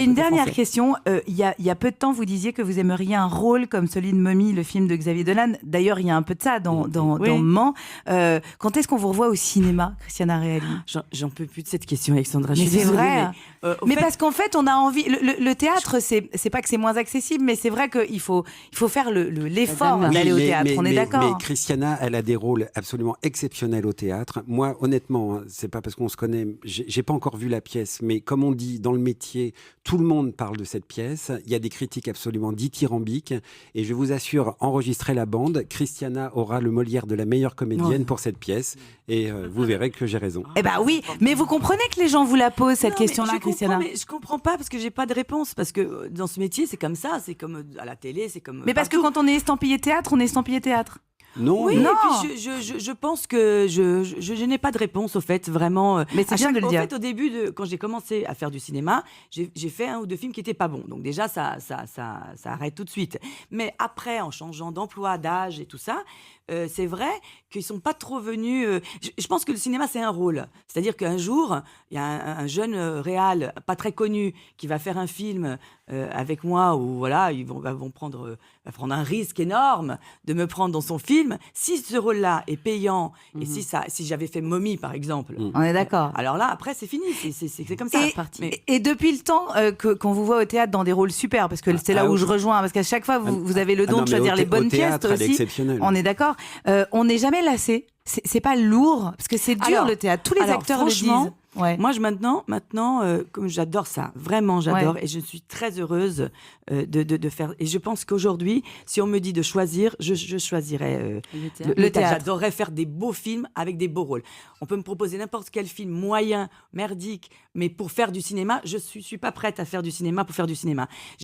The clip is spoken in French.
Une dernière français. question. Il y a peu de temps, vous disiez que vous aimeriez un rôle comme celui de Mommy, le film de Xavier Dolan. D'ailleurs, il y a un peu de ça dans Oui. Mans. Quand est-ce qu'on vous revoit au cinéma, Christiana Reali? J'en peux plus de cette question, Alexandra. Mais Je suis c'est désolée, vrai. Mais Parce qu'en fait, on a envie. Le théâtre, c'est pas que c'est moins accessible, mais c'est vrai qu'il faut faire l'effort Madame, d'aller au mais- théâtre. On est mais d'accord. Christiana, elle a des rôles absolument exceptionnels au théâtre. Moi, honnêtement, hein, c'est pas parce qu'on se connaît, j'ai pas encore vu la pièce, mais comme on dit dans le métier, tout le monde parle de cette pièce. Il y a des critiques absolument dithyrambiques. Et je vous assure, enregistrez la bande. Christiana aura le Molière de la meilleure comédienne pour cette pièce. Et vous verrez que j'ai raison. Eh ben oui, mais vous comprenez que les gens vous la posent, cette Non, mais question-là, je Christiana. comprends, mais je comprends pas parce que j'ai pas de réponse. Parce que dans ce métier, c'est comme ça. C'est comme à la télé, c'est comme. Mais parce que partout. quand on est estampillé théâtre, on est estampillé théâtre. Non, Oui, Non. et puis je pense que je n'ai pas de réponse au fait, vraiment. Mais c'est bien de le dire. En fait, au début, quand j'ai commencé à faire du cinéma, j'ai fait 1 ou 2 films qui n'étaient pas bons. Donc déjà, ça arrête tout de suite. Mais après, en changeant d'emploi, d'âge et tout ça, c'est vrai qu'ils ne sont pas trop venus... je pense que le cinéma, c'est un rôle. C'est-à-dire qu'un jour, il y a un jeune réal, pas très connu, qui va faire un film avec moi, où voilà, ils vont prendre un risque énorme de me prendre dans son film. Si ce rôle-là est payant, et si j'avais fait Mommy, par exemple, On est d'accord. alors là, après, c'est fini. C'est comme ça. Et depuis le temps qu'on vous voit au théâtre dans des rôles super, parce que c'est là où je rejoins, parce qu'à chaque fois, vous avez le don non, de mais choisir les bonnes au pièces théâtre, elle est aussi. exceptionnelle. On est d'accord. On n'est jamais lassé. C'est pas lourd, parce que c'est dur Alors, le théâtre. Tous les acteurs le disent. franchement, Ouais. moi, maintenant, comme j'adore ça, vraiment j'adore, et je suis très heureuse de faire. Et je pense qu'aujourd'hui, si on me dit de choisir, je choisirais le théâtre. J'adorerais faire des beaux films avec des beaux rôles. On peut me proposer n'importe quel film moyen, merdique, mais pour faire du cinéma, je suis pas prête à faire du cinéma pour faire du cinéma.